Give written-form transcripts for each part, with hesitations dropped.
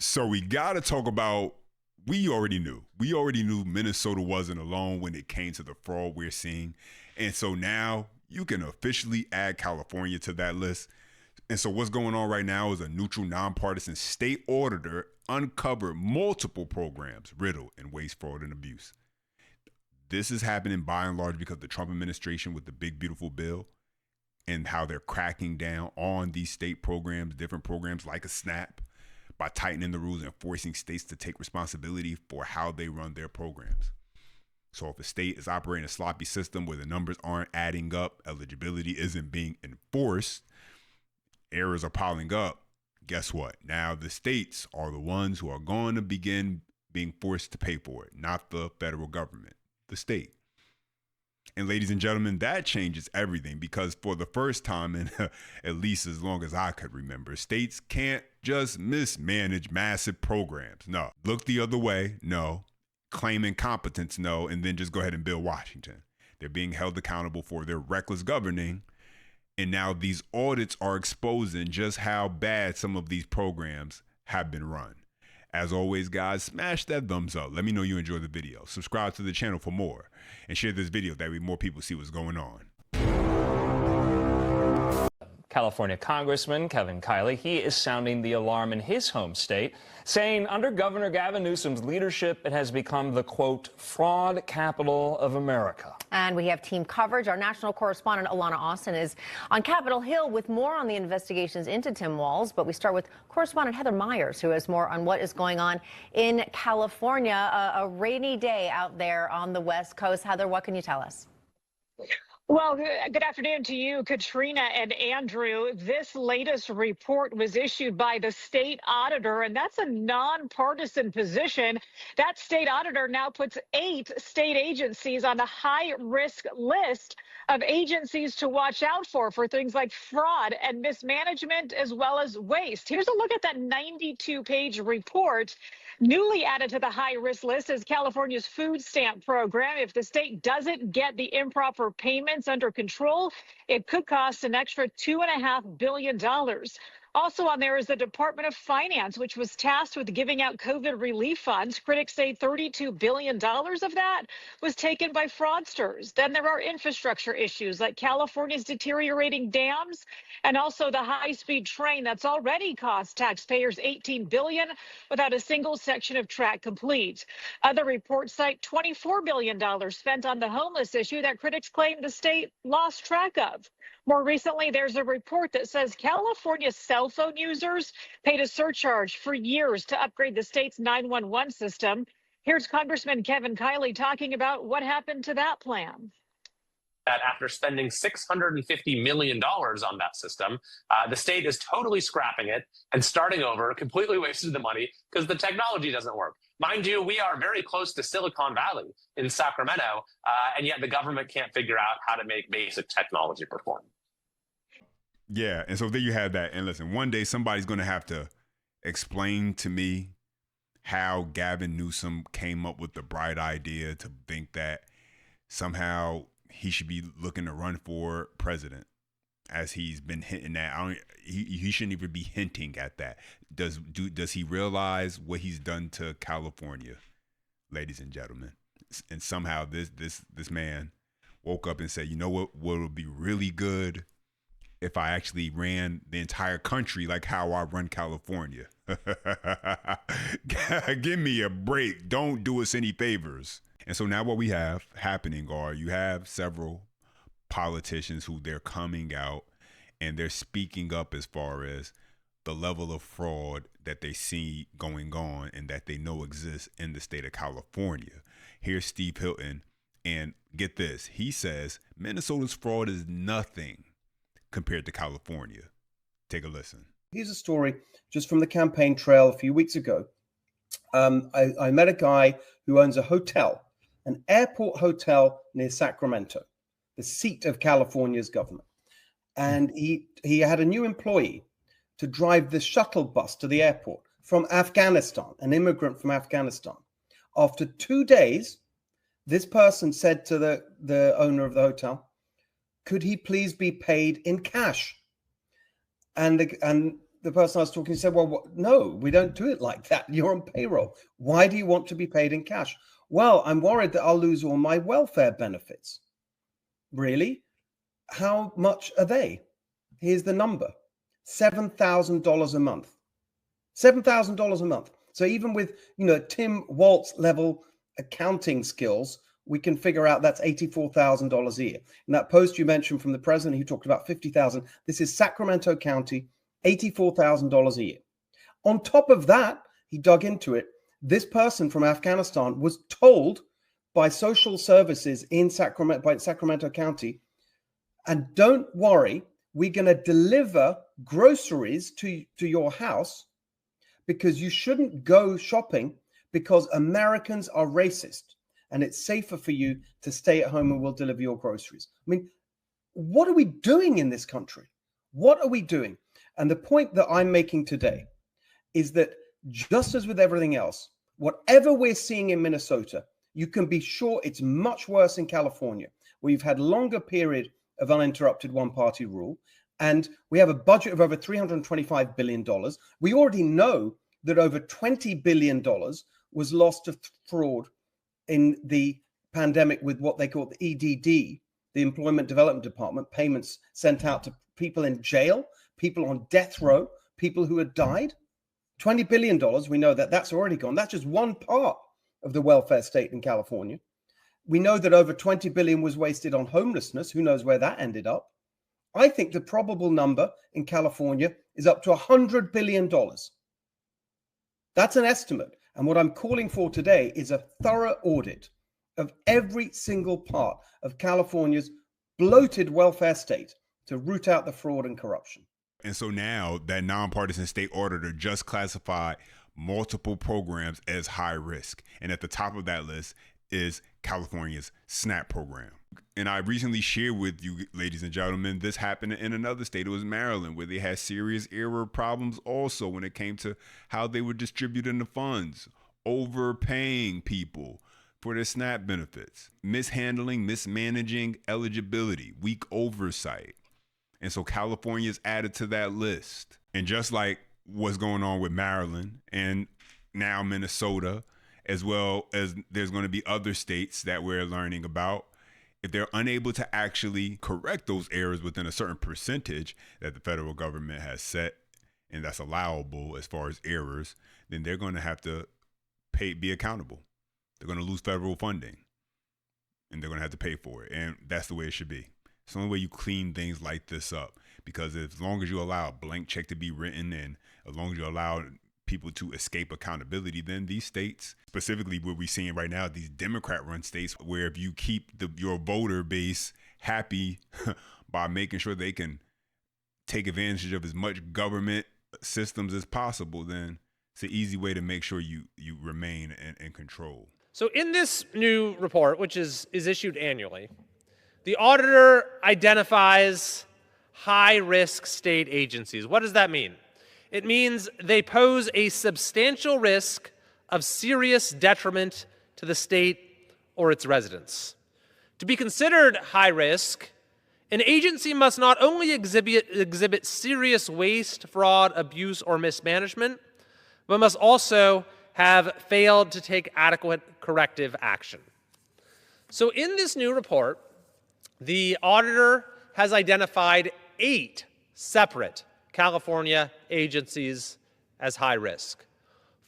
So we got to talk about, we already knew Minnesota wasn't alone when it came to the fraud we're seeing. And so now you can officially add California to that list. And so what's going on right now is a neutral, nonpartisan state auditor uncovered multiple programs riddled in waste, fraud, and abuse. This is happening by and large because the Trump administration with the big, beautiful bill and how they're cracking down on these state programs, different programs like a SNAP, by tightening the rules and forcing states to take responsibility for how they run their programs. So if a state is operating a sloppy system where the numbers aren't adding up, eligibility isn't being enforced, errors are piling up, guess what? Now the states are the ones who are going to begin being forced to pay for it, not the federal government, the state. And ladies and gentlemen, that changes everything because for the first time in at least as long as I could remember, states can't just mismanage massive programs. No. Look the other way. No. Claim incompetence. No. And then just go ahead and bill Washington. They're being held accountable for their reckless governing. And now these audits are exposing just how bad some of these programs have been run. As always, guys, smash that thumbs up. Let me know you enjoy the video. Subscribe to the channel for more. And share this video that way more people see what's going on. California Congressman Kevin Killey, he is sounding the alarm in his home state, saying under Governor Gavin Newsom's leadership, it has become the, quote, fraud capital of America. And we have team coverage. Our national correspondent, Alana Austin, is on Capitol Hill with more on the investigations into Tim Walz. But we start with correspondent Heather Myers, who has more on what is going on in California. A rainy day out there on the West Coast. Heather, what can you tell us? Well, good afternoon to you, Katrina and Andrew. This latest report was issued by the state auditor, and that's a nonpartisan position. That state auditor now puts 8 state agencies on the high-risk list of agencies to watch out for things like fraud and mismanagement as well as waste. Here's a look at that 92-page report. Newly added to the high-risk list is California's food stamp program. If the state doesn't get the improper payments under control, it could cost an extra $2.5 billion. Also on there is the Department of Finance, which was tasked with giving out COVID relief funds. Critics say $32 billion of that was taken by fraudsters. Then there are infrastructure issues like California's deteriorating dams and also the high-speed train that's already cost taxpayers $18 billion without a single section of track complete. Other reports cite $24 billion spent on the homeless issue that critics claim the state lost track of. More recently, there's a report that says California cell phone users paid a surcharge for years to upgrade the state's 911 system. Here's Congressman Kevin Killey talking about what happened to that plan. That after spending $650 million on that system, the state is totally scrapping it and starting over, completely wasted the money because the technology doesn't work. Mind you, we are very close to Silicon Valley in Sacramento, and yet the government can't figure out how to make basic technology perform. Yeah, and so there you have that. And listen, one day somebody's going to have to explain to me how Gavin Newsom came up with the bright idea to think that somehow he should be looking to run for president, as he's been hinting at. He shouldn't even be hinting at that. Does he realize what he's done to California, ladies and gentlemen? And somehow this man woke up and said, you know what would be really good if I actually ran the entire country like how I run California. Give me a break. Don't do us any favors. And so now what we have happening are you have several politicians who they're coming out and they're speaking up as far as the level of fraud that they see going on and that they know exists in the state of California. Here's Steve Hilton, and get this. He says Minnesota's fraud is nothing compared to California. Take a listen. Here's a story just from the campaign trail a few weeks ago. I met a guy who owns a hotel, an airport hotel near Sacramento, the seat of California's government. And he had a new employee to drive the shuttle bus to the airport from Afghanistan, an immigrant from Afghanistan. After 2 days, this person said to the owner of the hotel, could he please be paid in cash? And the person I was talking to said, well, no, we don't do it like that. You're on payroll. Why do you want to be paid in cash? Well, I'm worried that I'll lose all my welfare benefits. Really? How much are they? Here's the number. $7,000 a month. $7,000 a month. So even with, Tim Waltz level accounting skills, we can figure out that's $84,000 a year. In that post you mentioned from the president, he talked about $50,000. This is Sacramento County, $84,000 a year. On top of that, he dug into it. This person from Afghanistan was told by social services in Sacramento County, and don't worry, we're going to deliver groceries to your house because you shouldn't go shopping because Americans are racist and it's safer for you to stay at home and we'll deliver your groceries. I mean, what are we doing in this country? What are we doing? And the point that I'm making today is that just as with everything else, whatever we're seeing in Minnesota, you can be sure it's much worse in California, where you've had longer period of uninterrupted one-party rule, and we have a budget of over $325 billion. We already know that over $20 billion was lost to fraud in the pandemic with what they call the EDD, the Employment Development Department, payments sent out to people in jail, people on death row, people who had died. $20 billion, we know that that's already gone. That's just one part of the welfare state in California. We know that over $20 billion was wasted on homelessness. Who knows where that ended up? I think the probable number in California is up to $100 billion. That's an estimate. And what I'm calling for today is a thorough audit of every single part of California's bloated welfare state to root out the fraud and corruption. And so now that nonpartisan state auditor just classified multiple programs as high risk. And at the top of that list is California's SNAP program. And I recently shared with you, ladies and gentlemen, this happened in another state. It was Maryland, where they had serious error problems also when it came to how they were distributing the funds, overpaying people for their SNAP benefits, mishandling, mismanaging eligibility, weak oversight. And so California's added to that list. And just like what's going on with Maryland and now Minnesota, as well as there's going to be other states that we're learning about, if they're unable to actually correct those errors within a certain percentage that the federal government has set, and that's allowable as far as errors, then they're going to have to be accountable. They're going to lose federal funding, and they're going to have to pay for it. And that's the way it should be. It's the only way you clean things like this up, because as long as you allow a blank check to be written, and as long as you allow people to escape accountability, then these states, specifically what we're seeing right now, these Democrat-run states, where if you keep your voter base happy by making sure they can take advantage of as much government systems as possible, then it's an easy way to make sure you remain in control. So in this new report, which is issued annually, the auditor identifies high-risk state agencies. What does that mean? It means they pose a substantial risk of serious detriment to the state or its residents. To be considered high risk, an agency must not only exhibit serious waste, fraud, abuse, or mismanagement, but must also have failed to take adequate corrective action. So in this new report, the auditor has identified 8 separate California agencies as high risk.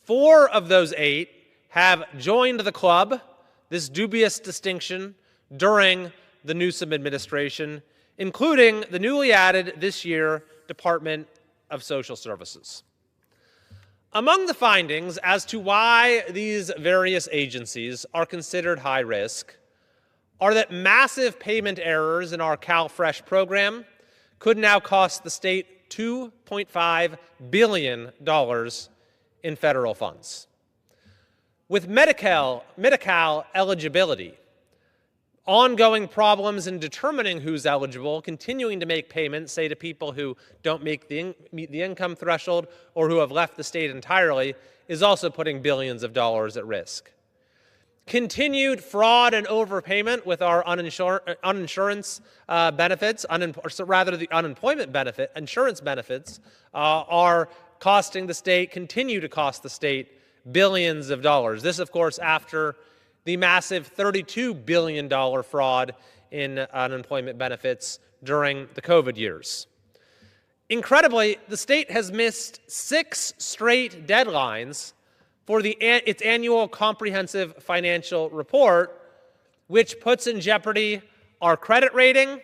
4 of those 8 have joined the club, this dubious distinction, during the Newsom administration, including the newly added this year Department of Social Services. Among the findings as to why these various agencies are considered high risk are that massive payment errors in our CalFresh program could now cost the state $2.5 billion in federal funds. With Medi-Cal eligibility, ongoing problems in determining who's eligible, continuing to make payments, say to people who don't meet the income threshold or who have left the state entirely, is also putting billions of dollars at risk. continued fraud and overpayment with our uninsurance benefits, the unemployment benefit, insurance benefits, are costing the state, continue to cost the state billions of dollars. This, of course, after the massive $32 billion fraud in unemployment benefits during the COVID years. Incredibly, the state has missed 6 straight deadlines for its annual comprehensive financial report, which puts in jeopardy our credit rating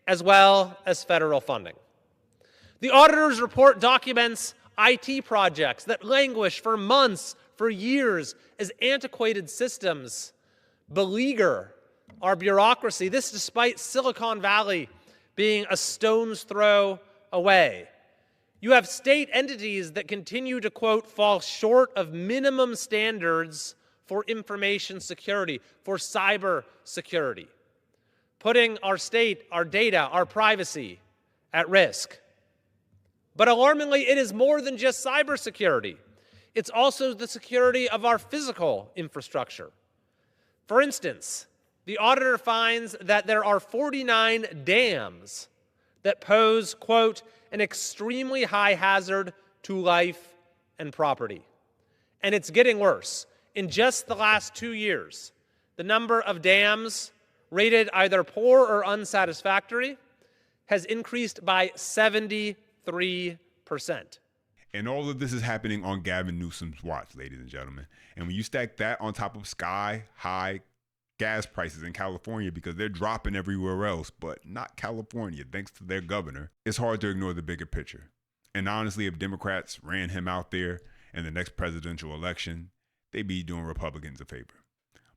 as well as federal funding. The auditor's report documents IT projects that languish for months, for years, as antiquated systems beleaguer our bureaucracy. This despite Silicon Valley being a stone's throw away. You have state entities that continue to, quote, fall short of minimum standards for information security, for cyber security, putting our state, our data, our privacy at risk. But alarmingly, it is more than just cybersecurity. It's also the security of our physical infrastructure. For instance, the auditor finds that there are 49 dams that pose, quote, an extremely high hazard to life and property. And it's getting worse. In just the last 2 years, the number of dams rated either poor or unsatisfactory has increased by 73%. And all of this is happening on Gavin Newsom's watch, ladies and gentlemen. And when you stack that on top of sky-high gas prices in California, because they're dropping everywhere else, but not California, thanks to their governor, it's hard to ignore the bigger picture. And honestly, if Democrats ran him out there in the next presidential election, they'd be doing Republicans a favor.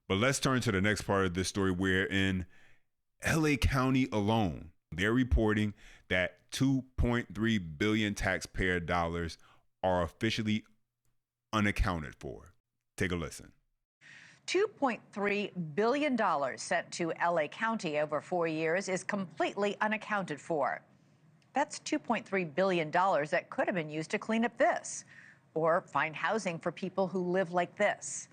But let's turn to the next part of this story, where in LA County alone, they're reporting that 2.3 billion taxpayer dollars are officially unaccounted for. Take a listen. $2.3 billion sent to LA County over 4 years is completely unaccounted for. That's $2.3 billion that could have been used to clean up this, or find housing for people who live like this,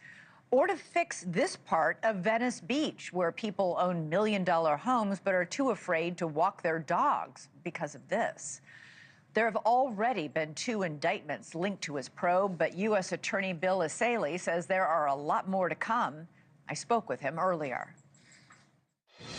or to fix this part of Venice Beach, where people own million-dollar homes but are too afraid to walk their dogs because of this. There have already been 2 indictments linked to his probe, but U.S. Attorney Bill Asaley says there are a lot more to come. I spoke with him earlier.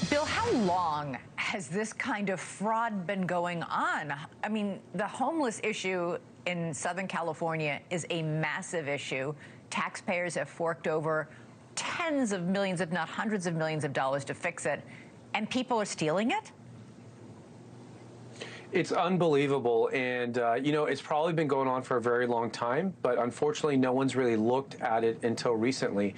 Bill, how long has this kind of fraud been going on? I mean, the homeless issue in Southern California is a massive issue. Taxpayers have forked over tens of millions, if not hundreds of millions of dollars to fix it, and people are stealing it? It's unbelievable, and it's probably been going on for a very long time, but unfortunately no one's really looked at it until recently.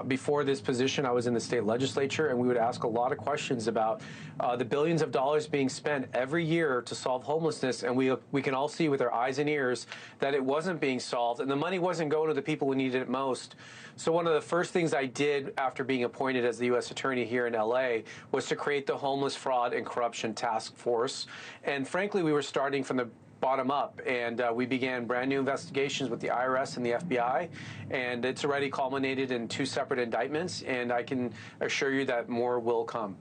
Before this position, I was in the state legislature, and we would ask a lot of questions about the billions of dollars being spent every year to solve homelessness, and we can all see with our eyes and ears that it wasn't being solved, and the money wasn't going to the people who needed it most. So one of the first things I did after being appointed as the U.S. Attorney here in L.A. was to create the Homeless Fraud and Corruption Task Force. And frankly, we were starting from the bottom up, and we began brand new investigations with the IRS and the FBI, and it's already culminated in 2 separate indictments, and I can assure you that more will come.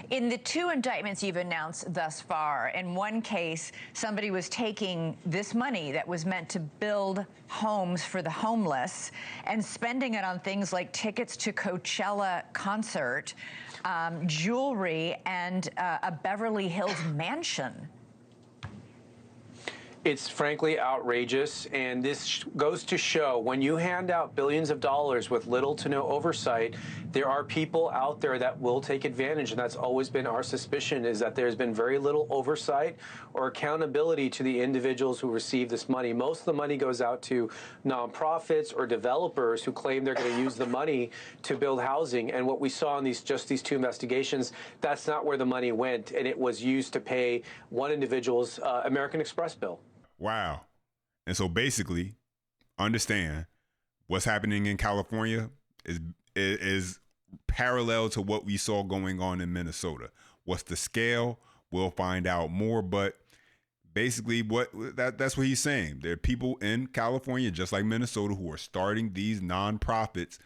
In the 2 indictments you've announced thus far, in one case, somebody was taking this money that was meant to build homes for the homeless and spending it on things like tickets to Coachella concert, jewelry, and a Beverly Hills mansion. It's frankly outrageous, and this goes to show when you hand out billions of dollars with little to no oversight, there are people out there that will take advantage, and that's always been our suspicion, is that there's been very little oversight or accountability to the individuals who receive this money. Most of the money goes out to nonprofits or developers who claim they're going to use the money to build housing, and what we saw in these 2 investigations, that's not where the money went, and it was used to pay one individual's American Express bill. Wow. And so basically, understand what's happening in California is parallel to what we saw going on in Minnesota. What's the scale? We'll find out more. But basically, that's what he's saying. There are people in California, just like Minnesota, who are starting these nonprofits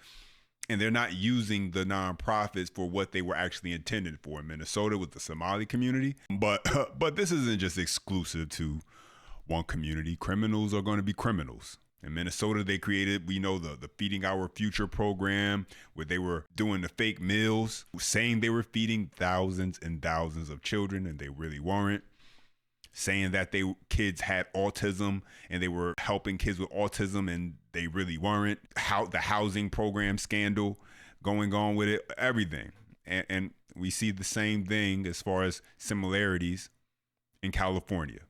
And they're not using the nonprofits for what they were actually intended for in Minnesota with the Somali community. But this isn't just exclusive to one community. Criminals are going to be criminals. In Minnesota, they created, we know, the Feeding Our Future program, where they were doing the fake meals, saying they were feeding thousands and thousands of children, and they really weren't. Saying that kids had autism and they were helping kids with autism, and they really weren't. How the housing program scandal going on with it, everything. And we see the same thing as far as similarities in California.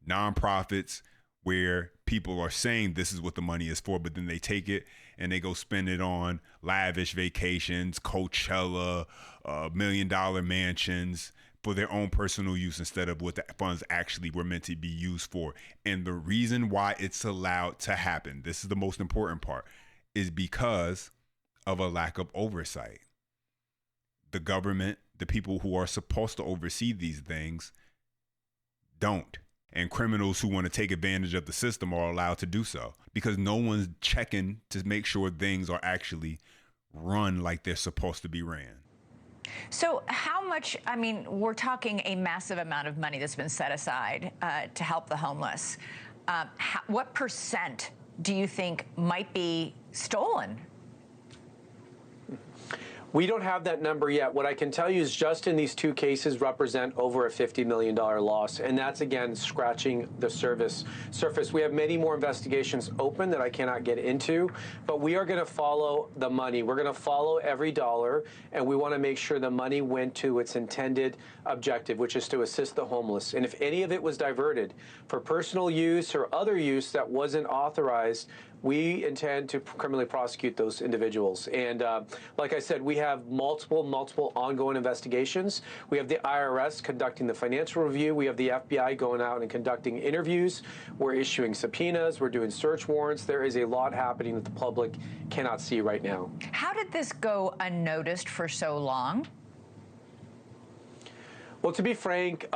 Nonprofits where people are saying this is what the money is for, but then they take it and they go spend it on lavish vacations, Coachella, $1 million mansions, for their own personal use instead of what the funds actually were meant to be used for. And the reason why it's allowed to happen, this is the most important part, is because of a lack of oversight. The government, the people who are supposed to oversee these things, don't. And criminals who want to take advantage of the system are allowed to do so because no one's checking to make sure things are actually run like they're supposed to be ran. So how much, I mean, we're talking a massive amount of money that's been set aside to help the homeless. What percent do you think might be stolen? We don't have that number yet. What I can tell you is just in these two cases represent over a $50 million loss. And that's, again, scratching the surface. We have many more investigations open that I cannot get into, but we are going to follow the money. We're going to follow every dollar, and we want to make sure the money went to its intended objective, which is to assist the homeless. And if any of it was diverted for personal use or other use that wasn't authorized, we intend to criminally prosecute those individuals. And like I said, we have multiple ongoing investigations. We have the IRS conducting the financial review. We have the FBI going out and conducting interviews. We're issuing subpoenas. We're doing search warrants. There is a lot happening that the public cannot see right now. How did this go unnoticed for so long? Well, to be frank,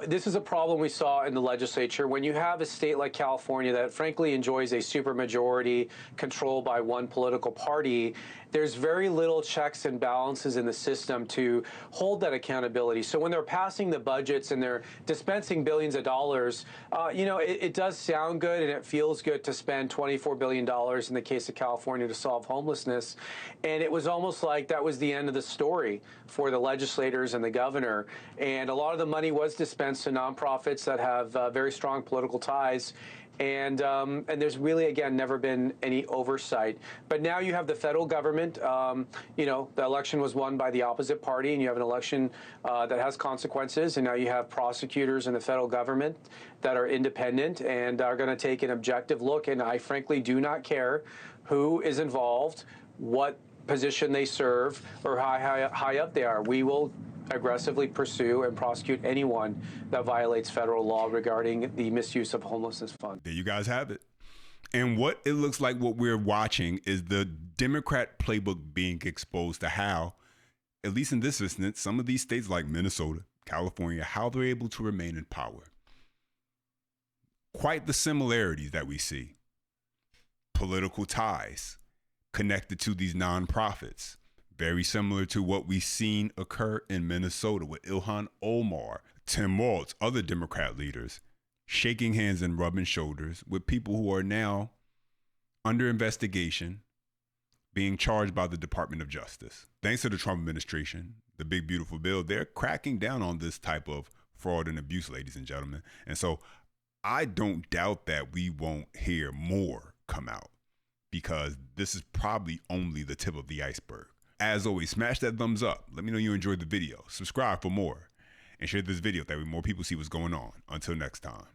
this is a problem we saw in the legislature. When you have a state like California that frankly enjoys a supermajority controlled by one political party, there's very little checks and balances in the system to hold that accountability. So when they're passing the budgets and they're dispensing billions of dollars, it does sound good and it feels good to spend $24 billion in the case of California to solve homelessness. And it was almost like that was the end of the story for the legislators and the governor. And a lot of the money was dispensed to nonprofits that have very strong political ties. And there's really, again, never been any oversight. But now you have the federal government. The election was won by the opposite party, and you have an election that has consequences. And now you have prosecutors in the federal government that are independent and are going to take an objective look. And I frankly do not care who is involved, what position they serve, or how high up they are. We will aggressively pursue and prosecute anyone that violates federal law regarding the misuse of homelessness fund. There you guys have it. And what it looks like what we're watching is the Democrat playbook being exposed to how, at least in this instance, some of these states like Minnesota, California, how they're able to remain in power. Quite the similarities that we see. Political ties connected to these nonprofits. Very similar to what we've seen occur in Minnesota with Ilhan Omar, Tim Walz, other Democrat leaders, shaking hands and rubbing shoulders with people who are now under investigation, being charged by the Department of Justice. Thanks to the Trump administration, the big, beautiful bill, they're cracking down on this type of fraud and abuse, ladies and gentlemen. And so I don't doubt that we won't hear more come out because this is probably only the tip of the iceberg. As always, smash that thumbs up. Let me know you enjoyed the video. Subscribe for more and share this video that way more people see what's going on. Until next time.